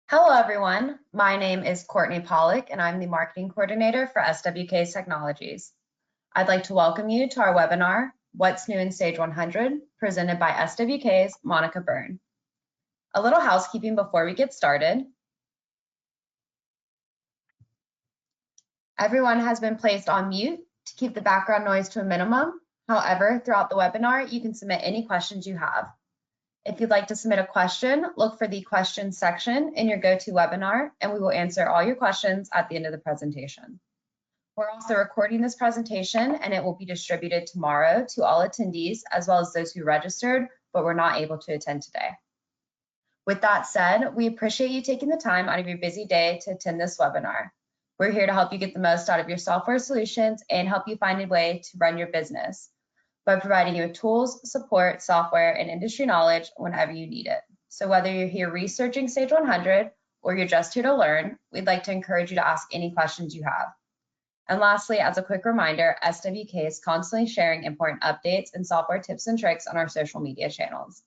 Hello, everyone. My name is Courtney Pollock, and I'm the Marketing Coordinator for SWK'S Technologies. I'd like to welcome you to our webinar, What's New in Sage 100, presented by SWK'S Monica Byrne. A little housekeeping before we get started. Everyone has been placed on mute to keep the background noise to a minimum. However, throughout the webinar, you can submit any questions you have. If you'd like to submit a question, look for the questions section in your GoToWebinar, and we will answer all your questions at the end of the presentation. We're also recording this presentation, and it will be distributed tomorrow to all attendees, as well as those who registered but were not able to attend today. With that said, we appreciate you taking the time out of your busy day to attend this webinar. We're here to help you get the most out of your software solutions and help you find a way to run your business by providing you with tools, support, software, and industry knowledge whenever you need it. So whether you're here researching Sage 100 or you're just here to learn, we'd like to encourage you to ask any questions you have. And lastly, as a quick reminder, SWK is constantly sharing important updates and software tips and tricks on our social media channels.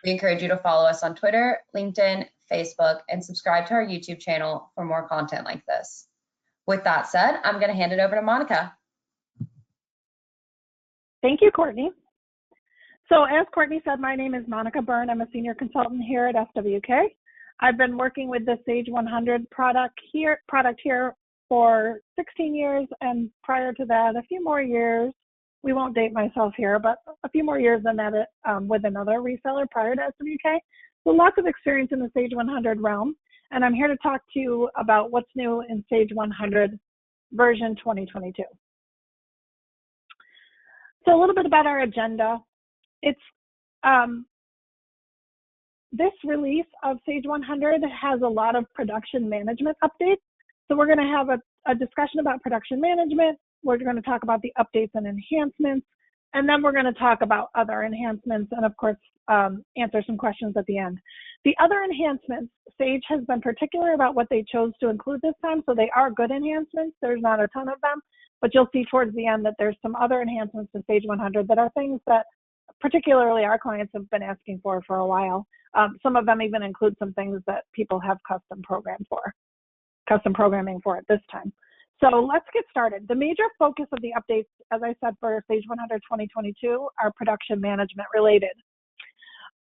We encourage you to follow us on Twitter, LinkedIn, Facebook, and subscribe to our YouTube channel for more content like this. With that said, I'm going to hand it over to Monica. Thank you, Courtney. So as Courtney said, my name is Monica Byrne. I'm a senior consultant here at SWK. I've been working with the Sage 100 product here for 16 years, and prior to that, a few more years. We won't date myself here, but a few more years than that with another reseller prior to SWK. So lots of experience in the Sage 100 realm, and I'm here to talk to you about what's new in Sage 100 version 2022. So a little bit about our agenda. It's this release of Sage 100 has a lot of production management updates. So we're going to have a discussion about production management. We're going to talk about the updates and enhancements, and then we're going to talk about other enhancements and, of course, answer some questions at the end. The other enhancements, Sage has been particular about what they chose to include this time, so they are good enhancements. There's not a ton of them, but you'll see towards the end that there's some other enhancements to Sage 100 that are things that particularly our clients have been asking for a while. Some of them even include some things that people have custom programming for at this time. So let's get started. The major focus of the updates, as I said, for Sage 100 2022 are production management related.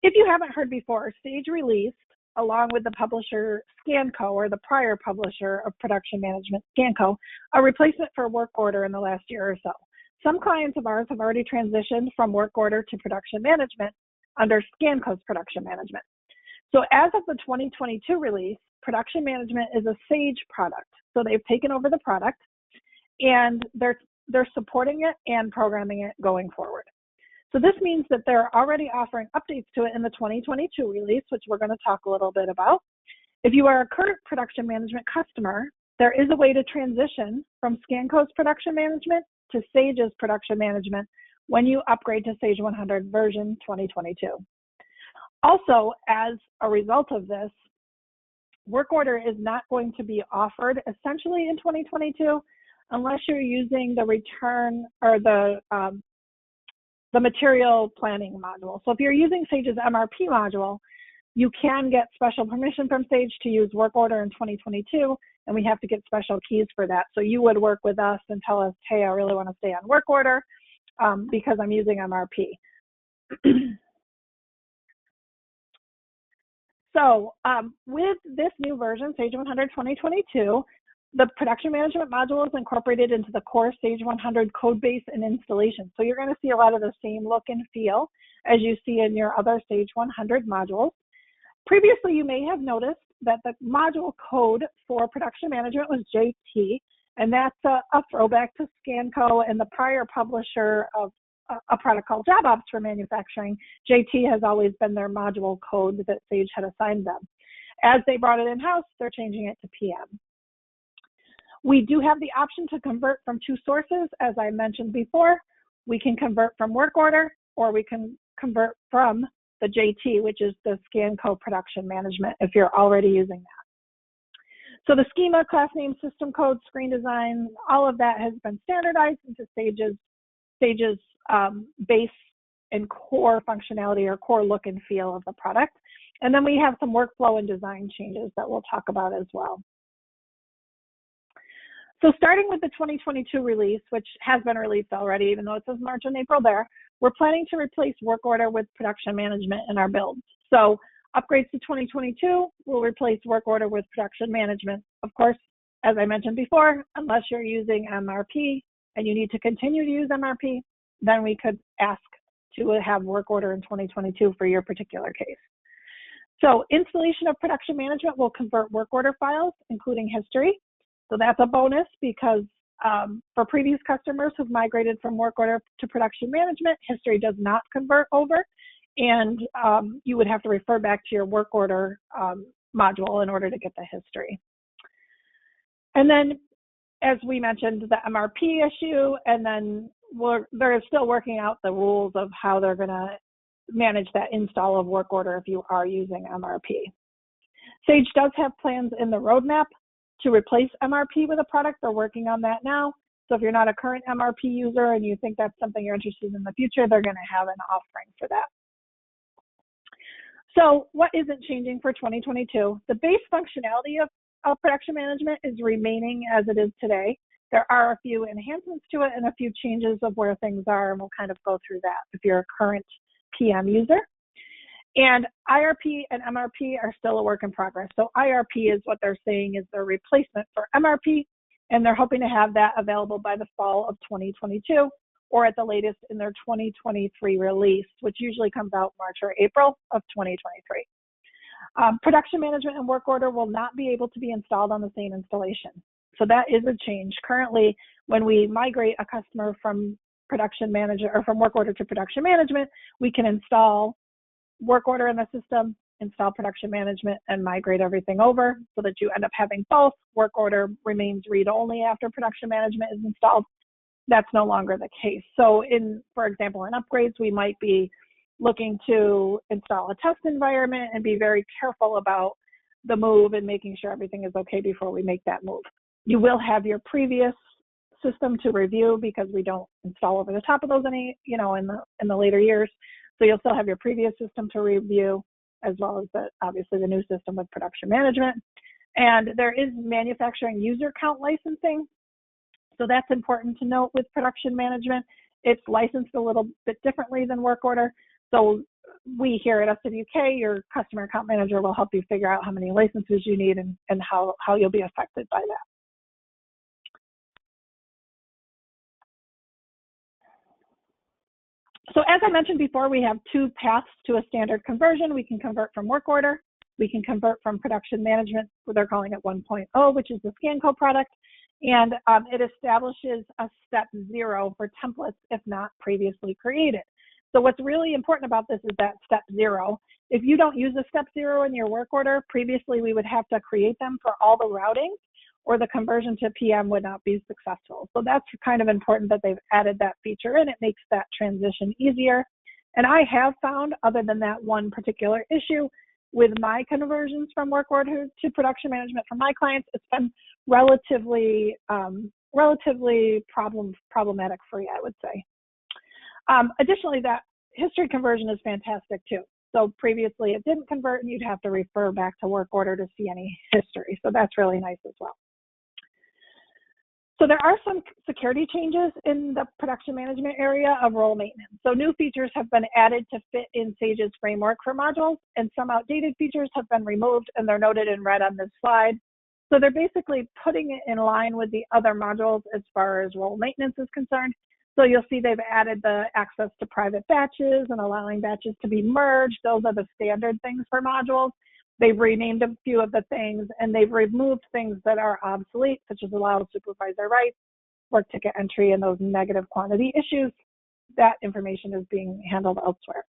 If you haven't heard before, Sage released, along with the publisher ScanCo, or the prior publisher of production management, ScanCo, a replacement for work order in the last year or so. Some clients of ours have already transitioned from work order to production management under ScanCo's production management. So as of the 2022 release, production management is a Sage product. So they've taken over the product and they're supporting it and programming it going forward. So this means that they're already offering updates to it in the 2022 release, which we're going to talk a little bit about. If you are a current production management customer, there is a way to transition from ScanCo's production management to Sage's production management when you upgrade to Sage 100 version 2022. Also, as a result of this, work order is not going to be offered essentially in 2022 unless you're using the return or the material planning module. So if you're using Sage's MRP module, you can get special permission from Sage to use work order in 2022, and we have to get special keys for that. So you would work with us and tell us, hey, I really want to stay on work order because I'm using MRP. So with this new version, Sage 100 2022, the production management module is incorporated into the core Sage 100 code base and installation. So you're going to see a lot of the same look and feel as you see in your other Sage 100 modules. Previously, you may have noticed that the module code for production management was JT, and that's a throwback to ScanCo and the prior publisher of a product called JobOps for manufacturing. JT has always been their module code that Sage had assigned them. As they brought it in-house, they're changing it to PM. We do have the option to convert from two sources. As I mentioned before, we can convert from work order, or we can convert from the JT, which is the ScanCo production management, if you're already using that. So the schema, class name, system code, screen design, all of that has been standardized into Sage's base and core functionality or core look and feel of the product. And then we have some workflow and design changes that we'll talk about as well. So starting with the 2022 release, which has been released already, even though it says March and April there, we're planning to replace work order with production management in our builds. So upgrades to 2022 will replace work order with production management. Of course, as I mentioned before, unless you're using MRP and you need to continue to use MRP, then we could ask to have work order in 2022 for your particular case. So installation of production management will convert work order files, including history. So that's a bonus because for previous customers who've migrated from work order to production management, history does not convert over, and you would have to refer back to your work order module in order to get the history. And then, as we mentioned, the MRP issue, and then they're still working out the rules of how they're going to manage that install of work order if you are using MRP. Sage does have plans in the roadmap to replace MRP with a product. They're working on that now. So if you're not a current MRP user and you think that's something you're interested in the future, they're going to have an offering for that. So what isn't changing for 2022? The base functionality of production management is remaining as it is today. There are a few enhancements to it and a few changes of where things are, and we'll kind of go through that if you're a current PM user. And IRP and MRP are still a work in progress. So IRP is what they're saying is their replacement for MRP, and they're hoping to have that available by the fall of 2022, or at the latest in their 2023 release, which usually comes out March or April of 2023. Production management and work order will not be able to be installed on the same installation. So that is a change. Currently, when we migrate a customer from production manager or from work order to production management, we can install work order in the system, install production management, and migrate everything over so that you end up having both. Work order remains read-only after production management is installed. That's no longer the case. So for example, in upgrades, we might be looking to install a test environment and be very careful about the move and making sure everything is okay before we make that move. You will have your previous system to review because we don't install over the top of those in the later years. So you'll still have your previous system to review, as well as obviously the new system with production management. And there is manufacturing user count licensing. So that's important to note with production management. It's licensed a little bit differently than work order. So we here at SWK, your customer account manager, will help you figure out how many licenses you need and how you'll be affected by that. So as I mentioned before, we have two paths to a standard conversion. We can convert from work order. We can convert from production management, they're calling it 1.0, which is the ScanCo product. And it establishes a step 0 for templates if not previously created. So what's really important about this is that step 0. If you don't use a step 0 in your work order, previously we would have to create them for all the routings, or the conversion to PM would not be successful. So that's kind of important that they've added that feature, and it makes that transition easier. And I have found, other than that one particular issue, with my conversions from work order to production management for my clients, it's been relatively problematic free, I would say. Additionally, that history conversion is fantastic too. So previously it didn't convert and you'd have to refer back to work order to see any history. So that's really nice as well. So there are some security changes in the production management area of role maintenance. So new features have been added to fit in Sage's framework for modules, and some outdated features have been removed, and they're noted in red on this slide. So they're basically putting it in line with the other modules as far as role maintenance is concerned. So you'll see they've added the access to private batches and allowing batches to be merged. Those are the standard things for modules. They've renamed a few of the things, and they've removed things that are obsolete, such as allow supervisor rights, work ticket entry, and those negative quantity issues. That information is being handled elsewhere.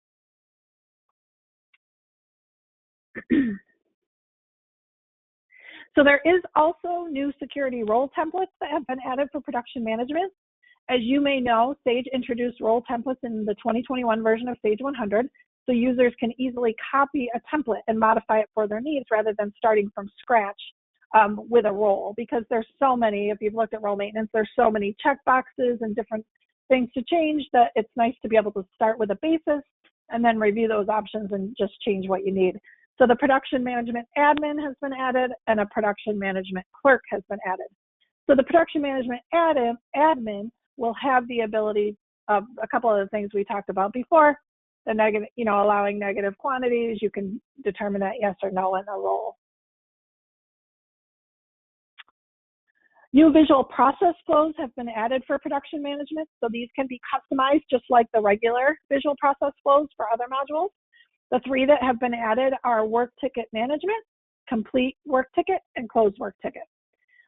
So there is also new security role templates that have been added for production management. As you may know, Sage introduced role templates in the 2021 version of Sage 100. So users can easily copy a template and modify it for their needs rather than starting from scratch with a role, because there's so many, if you've looked at role maintenance, there's so many checkboxes and different things to change that it's nice to be able to start with a basis and then review those options and just change what you need. So the production management admin has been added and a production management clerk has been added. So the production management admin will have the ability of a couple of the things we talked about before, the negative, allowing negative quantities. You can determine that yes or no in the role. New visual process flows have been added for production management. So these can be customized just like the regular visual process flows for other modules. The 3 that have been added are work ticket management, complete work ticket, and close work ticket.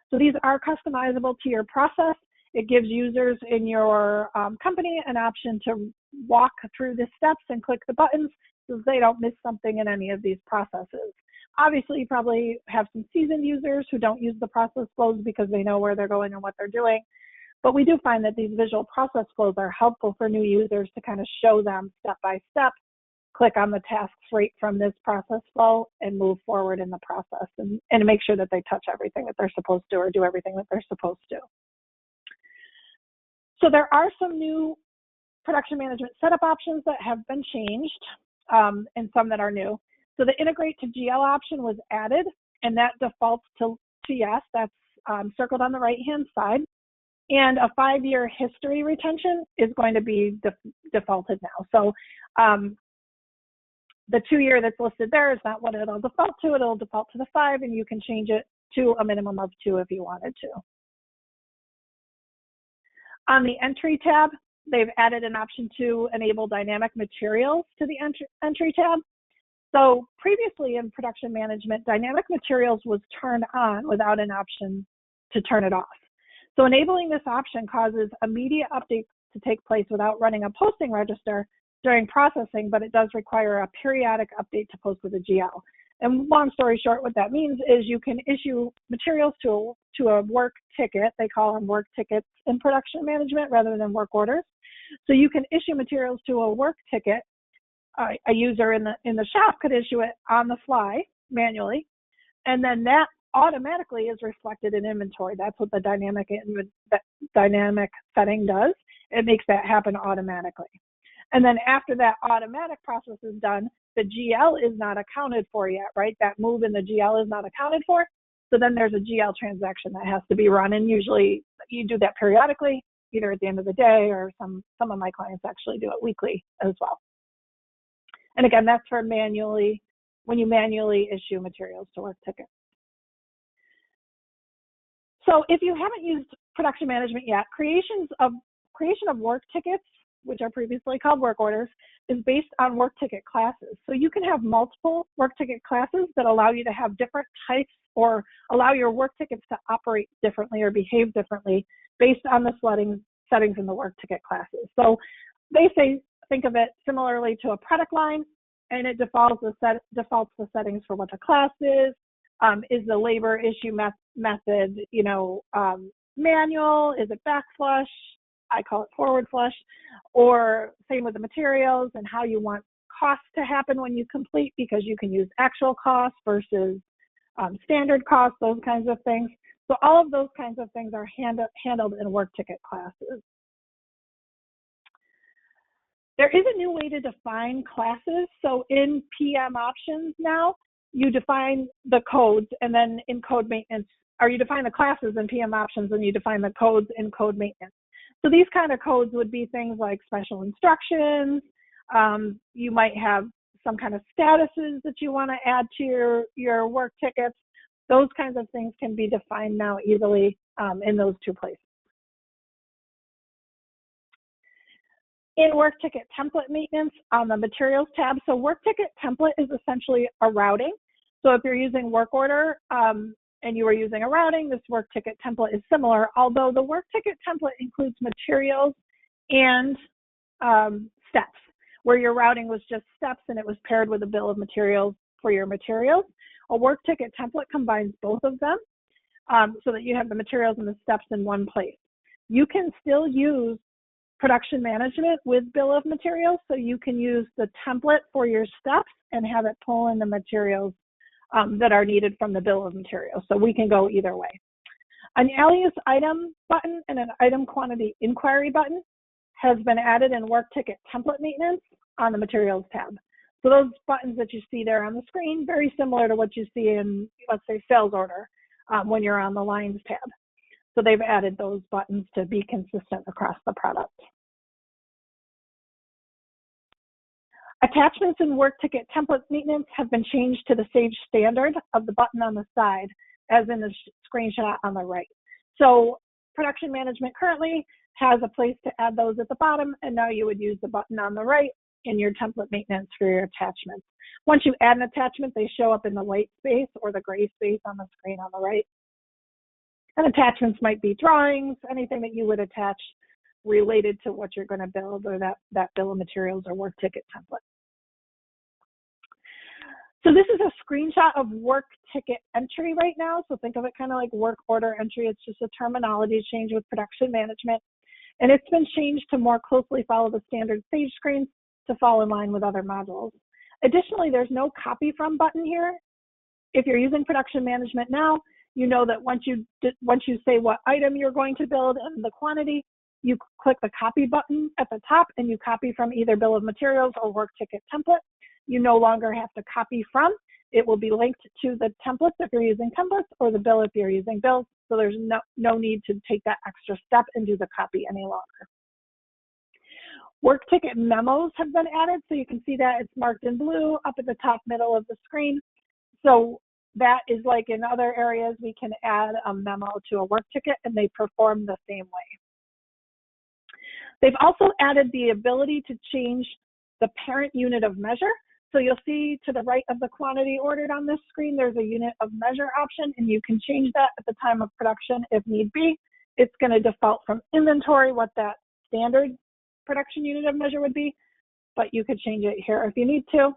So these are customizable to your process. It gives users in your company an option to walk through the steps and click the buttons so they don't miss something in any of these processes. Obviously, you probably have some seasoned users who don't use the process flows because they know where they're going and what they're doing. But we do find that these visual process flows are helpful for new users to kind of show them step by step, click on the tasks right from this process flow and move forward in the process and make sure that they touch everything that they're supposed to or do everything that they're supposed to. So there are some new production management setup options that have been changed and some that are new. So the integrate to GL option was added and that defaults to yes, that's circled on the right-hand side. And a 5-year history retention is going to be defaulted now. So the 2-year that's listed there is not what it'll default to. It'll default to the 5, and you can change it to a minimum of 2 if you wanted to. On the entry tab, they've added an option to enable dynamic materials to the entry tab. So previously in production management, dynamic materials was turned on without an option to turn it off. So enabling this option causes immediate updates to take place without running a posting register during processing, but it does require a periodic update to post with a GL. And long story short, what that means is you can issue materials to a work ticket. They call them work tickets in production management rather than work orders. So you can issue materials to a work ticket. A user in the shop could issue it on the fly manually, and then that automatically is reflected in inventory. That's what the dynamic setting does. It makes that happen automatically. And then after that automatic process is done, the GL is not accounted for yet, right? That move in the GL is not accounted for. So then there's a GL transaction that has to be run. And usually you do that periodically, either at the end of the day or some of my clients actually do it weekly as well. And again, that's for when you manually issue materials to work tickets. So if you haven't used production management yet, creation of work tickets, which are previously called work orders, is based on work ticket classes. So you can have multiple work ticket classes that allow you to have different types or allow your work tickets to operate differently or behave differently based on the settings in the work ticket classes. So they say, think of it similarly to a product line, and it defaults the settings for what the class is the labor issue method, manual? Is it backflush? I call it forward flush. Or same with the materials and how you want costs to happen when you complete, because you can use actual costs versus standard costs, those kinds of things. So all of those kinds of things are handled in work ticket classes. There is a new way to define classes. So in PM options now, you define the codes, and then in code maintenance, or you define the classes in PM options and you define the codes in code maintenance. So these kind of codes would be things like special instructions. You might have some kind of statuses that you want to add to your work tickets. Those kinds of things can be defined now easily in those 2 places. In work ticket template maintenance on the materials tab, so work ticket template is essentially a routing. So if you're using work order and you are using a routing, this work ticket template is similar, although the work ticket template includes materials and steps, where your routing was just steps and it was paired with a bill of materials for your materials. A work ticket template combines both of them so that you have the materials and the steps in one place. You can still use production management with bill of materials, so you can use the template for your steps and have it pull in the materials that are needed from the bill of materials. So we can go either way. An alias item button and an item quantity inquiry button has been added in work ticket template maintenance on the materials tab. So those buttons that you see there on the screen, very similar to what you see in, let's say, sales order when you're on the lines tab. So they've added those buttons to be consistent across the product. Attachments and work ticket template maintenance have been changed to the Sage standard of the button on the side, as in the screenshot on the right. So production management currently has a place to add those at the bottom, and now you would use the button on the right in your template maintenance for your attachments. Once you add an attachment, they show up in the white space or the gray space on the screen on the right. And attachments might be drawings, anything that you would attach related to what you're going to build, or that bill of materials or work ticket template. So this is a screenshot of work ticket entry right now. So think of it kind of like work order entry. It's just a terminology change with production management. And it's been changed to more closely follow the standard Sage screens to fall in line with other modules. Additionally, there's no copy from button here. If you're using production management now, you know that once you say what item you're going to build and the quantity, you click the copy button at the top and you copy from either bill of materials or work ticket template. You no longer have to copy from. It will be linked to the templates if you're using templates, or the bill if you're using bills. So there's no need to take that extra step and do the copy any longer. Work ticket memos have been added. So you can see that it's marked in blue up at the top middle of the screen. So that is like in other areas, we can add a memo to a work ticket and they perform the same way. They've also added the ability to change the parent unit of measure. So you'll see to the right of the quantity ordered on this screen, there's a unit of measure option, and you can change that at the time of production if need be. It's going to default from inventory what that standard production unit of measure would be, but you could change it here if you need to.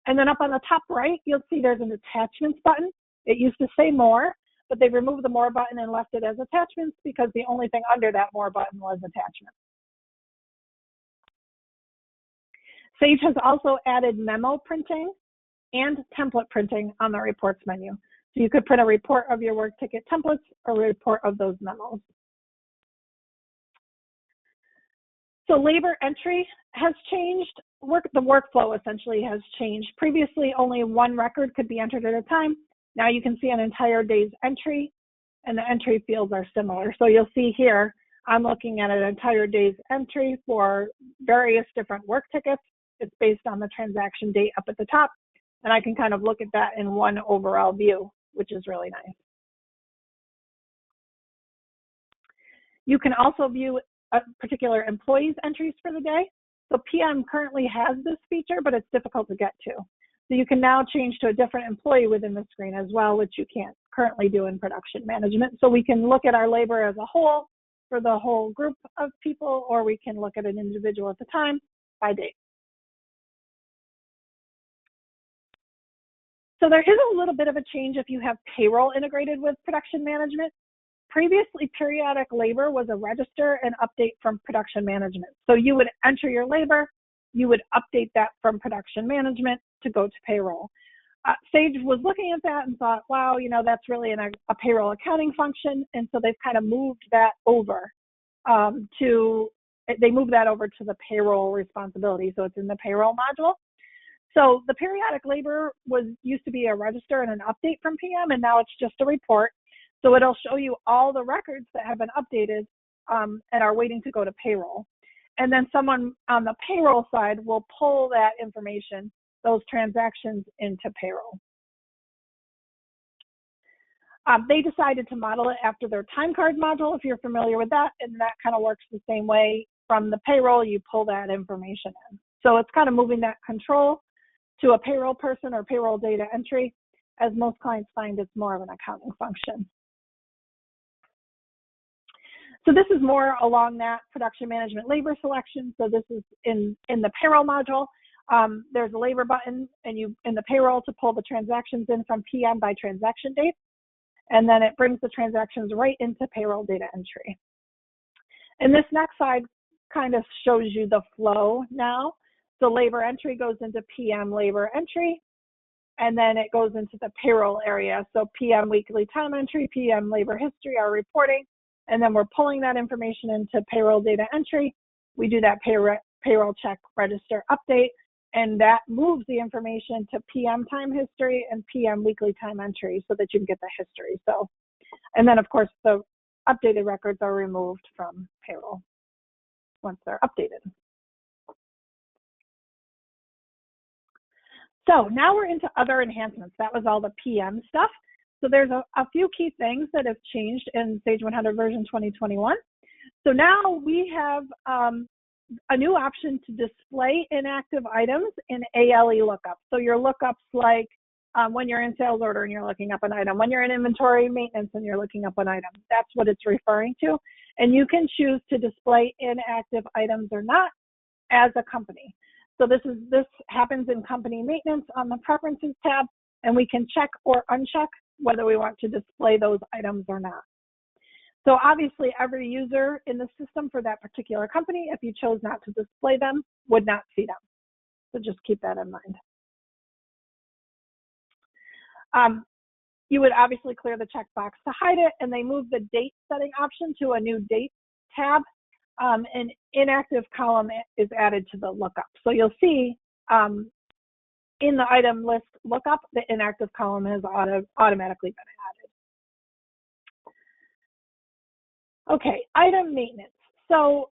And then up on the top right, you'll see there's an attachments button. It used to say more, but they've removed the more button and left it as attachments because the only thing under that more button was attachments. Sage has also added memo printing and template printing on the reports menu. So you could print a report of your work ticket templates or a report of those memos. So labor entry has changed. The workflow essentially has changed. Previously, only one record could be entered at a time. Now you can see an entire day's entry, and the entry fields are similar. So you'll see here, I'm looking at an entire day's entry for various different work tickets. It's based on the transaction date up at the top, and I can kind of look at that in one overall view, which is really nice. You can also view a particular employee's entries for the day. So PM currently has this feature, but it's difficult to get to. So you can now change to a different employee within the screen as well, which you can't currently do in production management. So we can look at our labor as a whole for the whole group of people, or we can look at an individual at the time by date. So there is a little bit of a change if you have payroll integrated with production management. Previously, periodic labor was a register and update from production management. So you would enter your labor, you would update that from production management to go to payroll. Sage was looking at that and thought, wow, you know, that's really a payroll accounting function. And so they've kind of moved that over to the payroll responsibility. So it's in the payroll module. So the periodic labor used to be a register and an update from PM, and now it's just a report. So it'll show you all the records that have been updated and are waiting to go to payroll. And then someone on the payroll side will pull that information, those transactions, into payroll. They decided to model it after their time card module, if you're familiar with that, and that kind of works the same way. From the payroll, you pull that information in. So it's kind of moving that control to a payroll person or payroll data entry, as most clients find it's more of an accounting function. So this is more along that production management labor selection. So this is in the payroll module. There's a labor button in the payroll to pull the transactions in from PM by transaction date. And then it brings the transactions right into payroll data entry. And this next slide kind of shows you the flow now. So labor entry goes into PM labor entry, and then it goes into the payroll area. So PM weekly time entry, PM labor history, our reporting, and then we're pulling that information into payroll data entry. We do that payroll check register update, and that moves the information to PM time history and PM weekly time entry so that you can get the history. So, and then of course the updated records are removed from payroll once they're updated. So now we're into other enhancements. That was all the PM stuff. So there's a few key things that have changed in Sage 100 version 2021. So now we have a new option to display inactive items in ALE lookup. So your lookups like when you're in sales order and you're looking up an item, when you're in inventory maintenance and you're looking up an item, that's what it's referring to. And you can choose to display inactive items or not as a company. So this happens in company maintenance on the preferences tab, and we can check or uncheck whether we want to display those items or not. So obviously every user in the system for that particular company, if you chose not to display them, would not see them. So just keep that in mind. You would obviously clear the checkbox to hide it, and they move the date setting option to a new date tab. An inactive column is added to the lookup. So you'll see in the item list lookup, the inactive column has automatically been added. Okay, item maintenance. So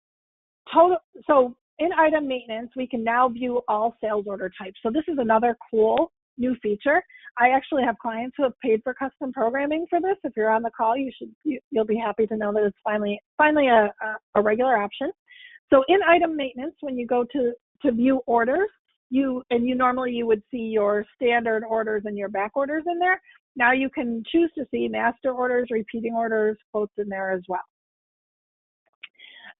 in item maintenance, we can now view all sales order types. So this is another cool new feature. I actually have clients who have paid for custom programming for this. If you're on the call, you'll be happy to know that it's finally a regular option. So in item maintenance, when you go to view orders, normally you would see your standard orders and your back orders in there. Now you can choose to see master orders, repeating orders, quotes in there as well.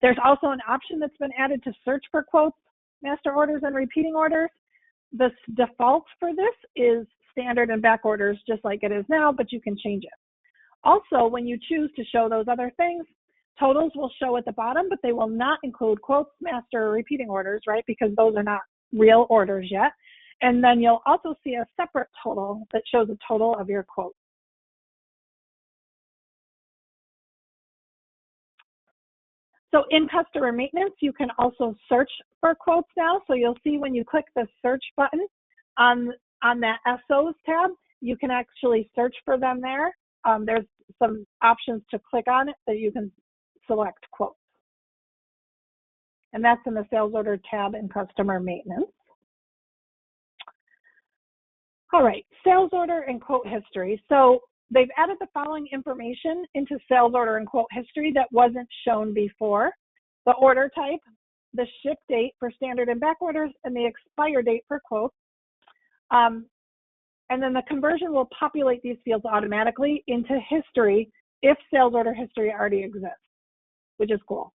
There's also an option that's been added to search for quotes, master orders, and repeating orders. The default for this is standard and back orders, just like it is now, but you can change it. Also, when you choose to show those other things, totals will show at the bottom, but they will not include quotes, master, or repeating orders, right? Because those are not real orders yet. And then you'll also see a separate total that shows a total of your quotes. So in customer maintenance, you can also search for quotes now. So you'll see when you click the search button on that SOs tab, you can actually search for them there. There's some options to click on it that you can select quotes. And that's in the sales order tab in customer maintenance. All right, sales order and quote history. So they've added the following information into sales order and quote history that wasn't shown before: the order type, the ship date for standard and back orders, and the expire date for quotes. And then the conversion will populate these fields automatically into history if sales order history already exists, which is cool.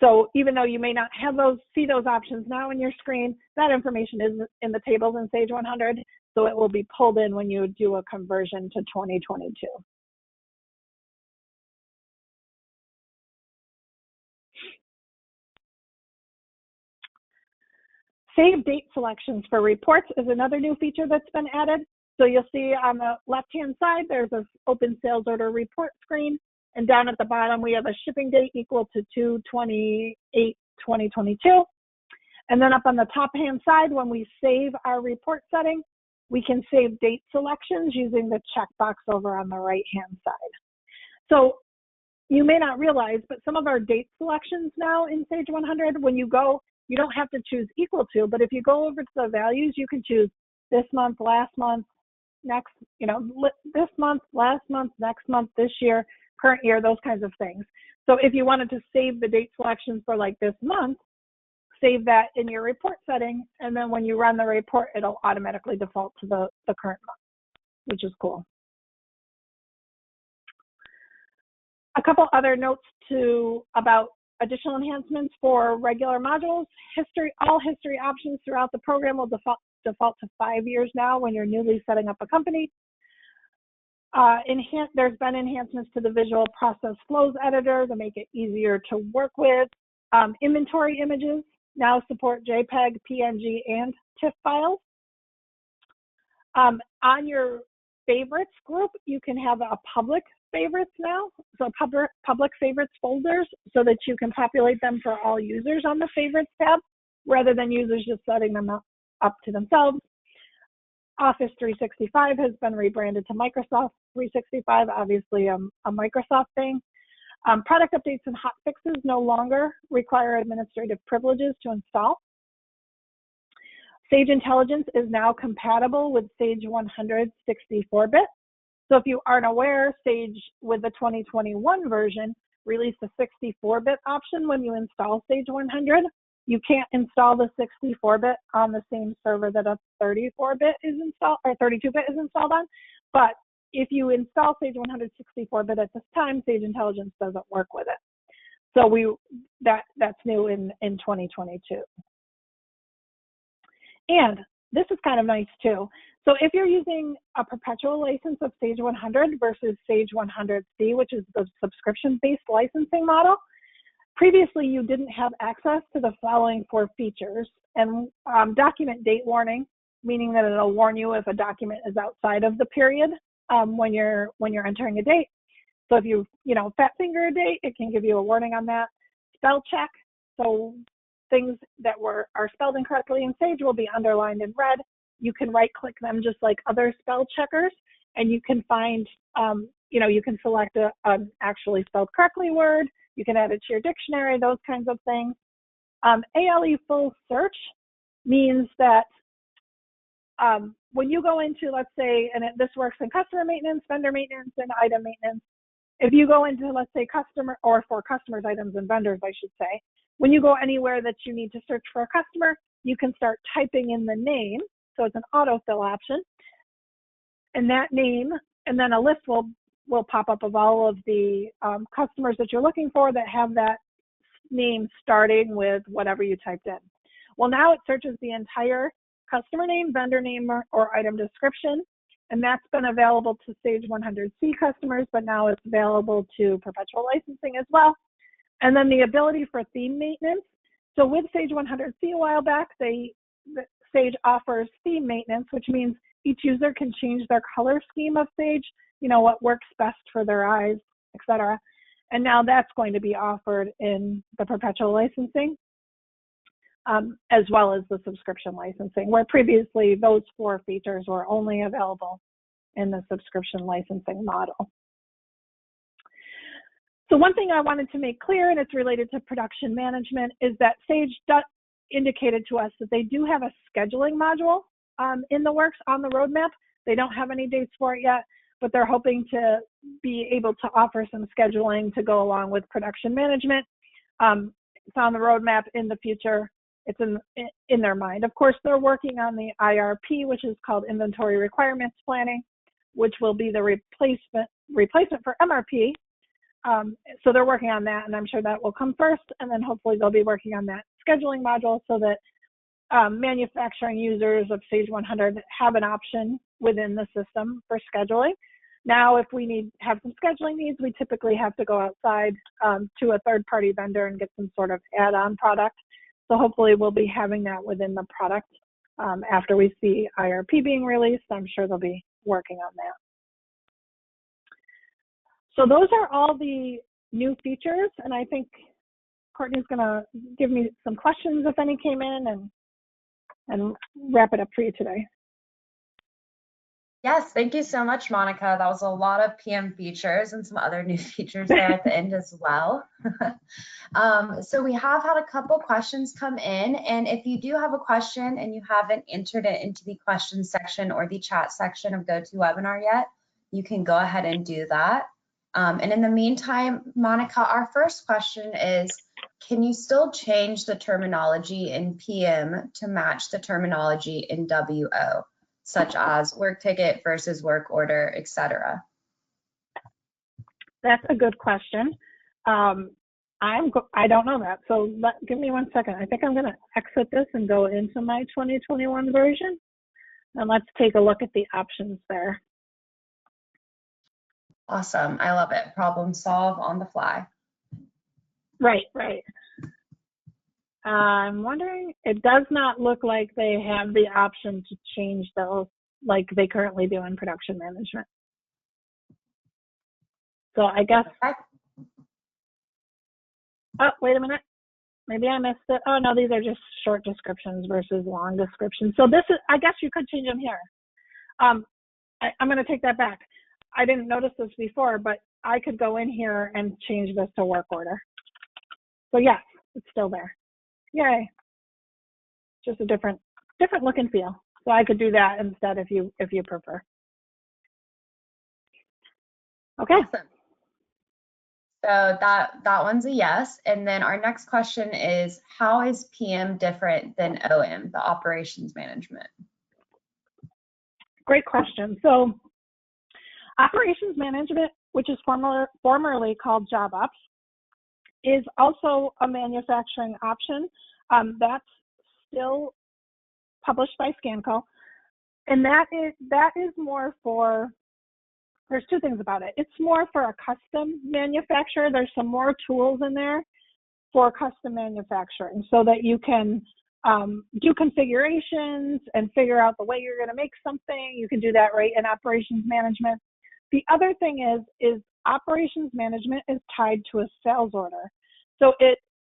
So even though you may not have see those options now in your screen, that information is in the tables in Sage 100, so it will be pulled in when you do a conversion to 2022. Save date selections for reports is another new feature that's been added. So you'll see on the left-hand side, there's an open sales order report screen. And down at the bottom, we have a shipping date equal to 2/28/2022. And then up on the top-hand side, when we save our report setting, we can save date selections using the checkbox over on the right-hand side. So you may not realize, but some of our date selections now in Sage 100, when you go, you don't have to choose equal to, but if you go over to the values, you can choose this month, last month, next, this month, last month, next month, this year, current year, those kinds of things. So if you wanted to save the date selections for like this month, save that in your report setting, and then when you run the report, it'll automatically default to the current month, which is cool. A couple other notes about additional enhancements for regular modules. All history options throughout the program will default to 5 years now when you're newly setting up a company. There's been enhancements to the visual process flows editor to make it easier to work with. Inventory images now support JPEG, PNG, and TIFF files. On your favorites group, you can have a public favorites now, so public favorites folders, so that you can populate them for all users on the favorites tab. rather than users just setting them up to themselves. Office 365 has been rebranded to Microsoft 365, obviously a Microsoft thing. Product updates and hot fixes no longer require administrative privileges to install. Sage Intelligence is now compatible with Sage 100 64-bit. So if you aren't aware, Sage with the 2021 version released a 64-bit option when you install Sage 100. You can't install the 64-bit on the same server that a 34-bit is installed, or 32-bit is installed on. But if you install Sage 100 64-bit at this time, Sage Intelligence doesn't work with it. So that's new in 2022. And this is kind of nice too. So if you're using a perpetual license of Sage 100 versus Sage 100C, which is the subscription-based licensing model, previously you didn't have access to the following 4 features. And document date warning, meaning that it'll warn you if a document is outside of the period when you're entering a date. So if you fat finger a date, it can give you a warning on that. Spell check, so things that are spelled incorrectly in Sage will be underlined in red. You can right-click them just like other spell checkers, and you can find, you can select an actually spelled correctly word. You can add it to your dictionary, those kinds of things. ALE full search means that when you go into, let's say, and this works in customer maintenance, vendor maintenance, and item maintenance. If you go into, let's say, customer, or for customers, items, and vendors, I should say, when you go anywhere that you need to search for a customer, you can start typing in the name. So it's an autofill option. And that name, and then a list will pop up of all of the customers that you're looking for that have that name starting with whatever you typed in. Well, now it searches the entire customer name, vendor name, or item description. And that's been available to Sage 100C customers, but now it's available to Perpetual licensing as well. And then the ability for theme maintenance. So with Sage 100C a while back, Sage offers theme maintenance, which means each user can change their color scheme of Sage, what works best for their eyes, etc. And now that's going to be offered in the Perpetual licensing, as well as the subscription licensing, where previously those 4 features were only available in the subscription licensing model. So one thing I wanted to make clear, and it's related to production management, is that Sage indicated to us that they do have a scheduling module in the works on the roadmap. They don't have any dates for it yet, but they're hoping to be able to offer some scheduling to go along with production management. It's on the roadmap in the future. It's in their mind. Of course, they're working on the IRP, which is called Inventory Requirements Planning, which will be the replacement for MRP. So they're working on that, and I'm sure that will come first, and then hopefully they'll be working on that scheduling module so that manufacturing users of Sage 100 have an option within the system for scheduling. Now, if we have some scheduling needs, we typically have to go outside to a third-party vendor and get some sort of add-on product. So hopefully we'll be having that within the product after we see IRP being released. I'm sure they'll be working on that. So those are all the new features, and I think Courtney's gonna give me some questions if any came in, and wrap it up for you today. Yes, thank you so much, Monica. That was a lot of PM features and some other new features there at the end as well. So we have had a couple questions come in, and if you do have a question and you haven't entered it into the questions section or the chat section of GoToWebinar yet, you can go ahead and do that. And in the meantime, Monica, our first question is, can you still change the terminology in PM to match the terminology in WO, such as work ticket versus work order, etc.? That's a good question. I don't know that, so give me 1 second. I think I'm going to exit this and go into my 2021 version, and let's take a look at the options there. Awesome. I love it. Problem solve on the fly. Right. I'm wondering, it does not look like they have the option to change those like they currently do in production management. So I guess, oh, wait a minute. maybe I missed it. Oh, no, these are just short descriptions versus long descriptions. So this is, I guess you could change them here. I'm going to take that back. I didn't notice this before, but I could go in here and change this to work order. So yes, it's still there. Yay. Just a different look and feel. So I could do that instead if you prefer. Okay. Awesome. So that one's a yes. And then our next question is, how is PM different than OM, the operations management? Great question. So operations management, which is formerly called job ops, is also a manufacturing option. That's still published by SCANCO. And that is more for, there's two things about it. It's more for a custom manufacturer. There's some more tools in there for custom manufacturing so that you can do configurations and figure out the way you're going to make something. You can do that right in operations management. The other thing is operations management is tied to a sales order. So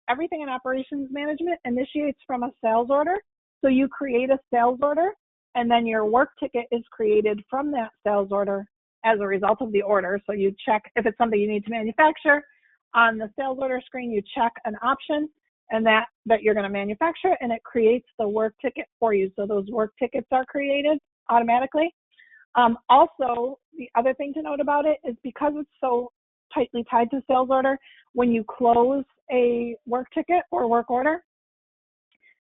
everything in operations management initiates from a sales order. So you create a sales order, and then your work ticket is created from that sales order as a result of the order. So you check if it's something you need to manufacture. On the sales order screen, you check an option and that you're going to manufacture, and it creates the work ticket for you. So those work tickets are created automatically. Also, the other thing to note about it is because it's so tightly tied to sales order, when you close a work ticket or work order,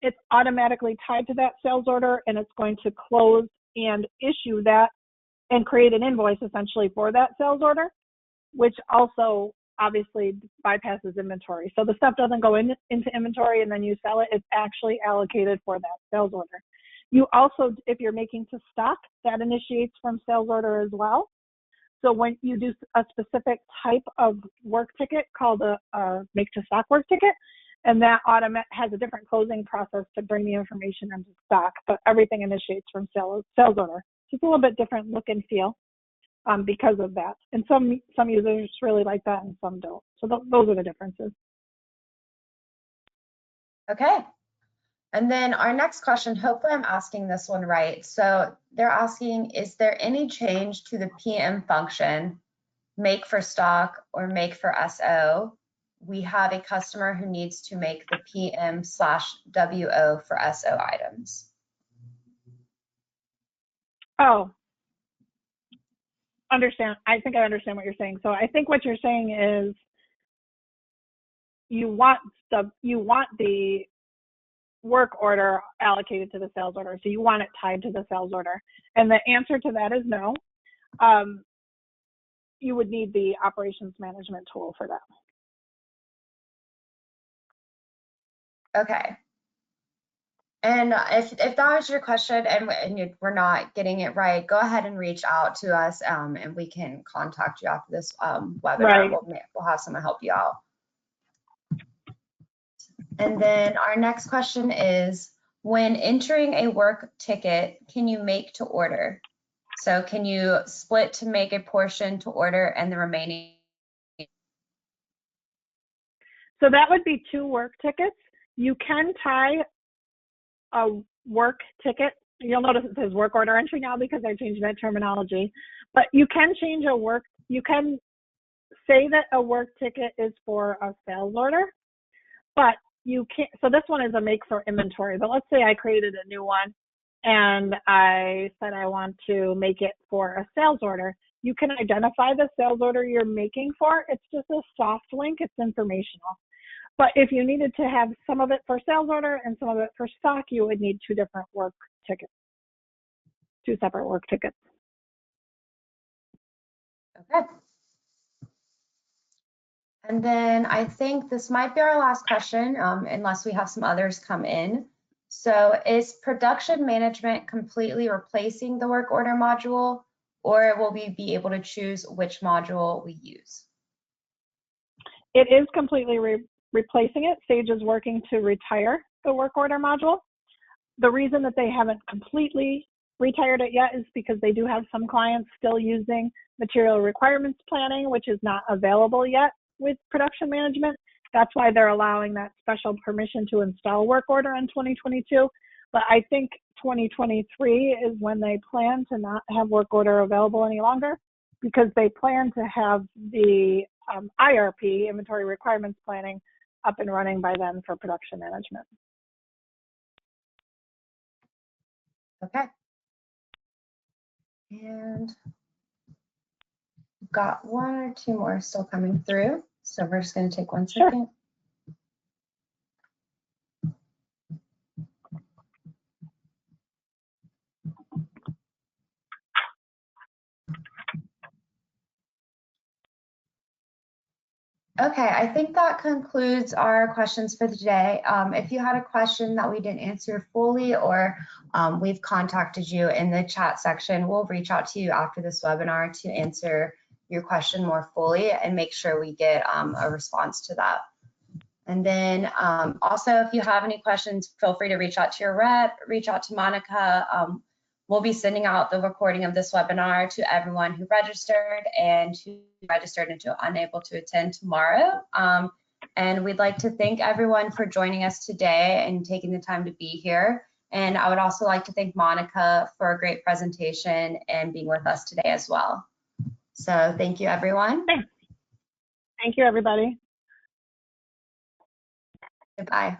it's automatically tied to that sales order, and it's going to close and issue that and create an invoice essentially for that sales order, which also obviously bypasses inventory. So the stuff doesn't go into inventory and then you sell it. It's actually allocated for that sales order. You also, if you're making to stock, that initiates from sales order as well. So when you do a specific type of work ticket called a make to stock work ticket, and that has a different closing process to bring the information into stock, but everything initiates from sales order. So it's a little bit different look and feel because of that. And some users really like that and some don't. So those are the differences. Okay. And then our next question, hopefully I'm asking this one right. So they're asking, is there any change to the PM function, make for stock or make for SO? We have a customer who needs to make the PM/WO for SO items. Oh, understand. I think I understand what you're saying. So I think what you're saying is you want the work order allocated to the sales order. So you want it tied to the sales order. And the answer to that is no. You would need the operations management tool for that. Okay. And if that was your question and we're not getting it right, go ahead and reach out to us and we can contact you after this webinar. Right. We'll have someone help you out. And then our next question is, when entering a work ticket, can you make to order? So can you split to make a portion to order and the remaining? So that would be 2 work tickets. You can tie a work ticket. You'll notice it says work order entry now because I changed that terminology. But you can change you can say that a work ticket is for a sales order, but you can't. So this one is a make for inventory. But let's say I created a new one and I said I want to make it for a sales order. You can identify the sales order you're making for. It's just a soft link. It's informational. But if you needed to have some of it for sales order and some of it for stock, you would need 2 different work tickets, 2 separate work tickets. Okay. And then I think this might be our last question, unless we have some others come in. So is production management completely replacing the work order module, or will we be able to choose which module we use? It is completely replacing it. Sage is working to retire the work order module. The reason that they haven't completely retired it yet is because they do have some clients still using material requirements planning, which is not available yet with production management. That's why they're allowing that special permission to install work order in 2022. But I think 2023 is when they plan to not have work order available any longer, because they plan to have the IRP, inventory requirements planning, up and running by then for production management. Okay. And we've got one or two more still coming through. So we're just going to take 1 second. Okay, I think that concludes our questions for today. If you had a question that we didn't answer fully, or we've contacted you in the chat section, we'll reach out to you after this webinar to answer your question more fully and make sure we get a response to that. And then also, if you have any questions, feel free to reach out to your rep, reach out to Monica. We'll be sending out the recording of this webinar to everyone who registered and who registered and unable to attend tomorrow. And we'd like to thank everyone for joining us today and taking the time to be here. And I would also like to thank Monica for a great presentation and being with us today as well. So thank you, everyone. Thanks. Thank you, everybody. Goodbye.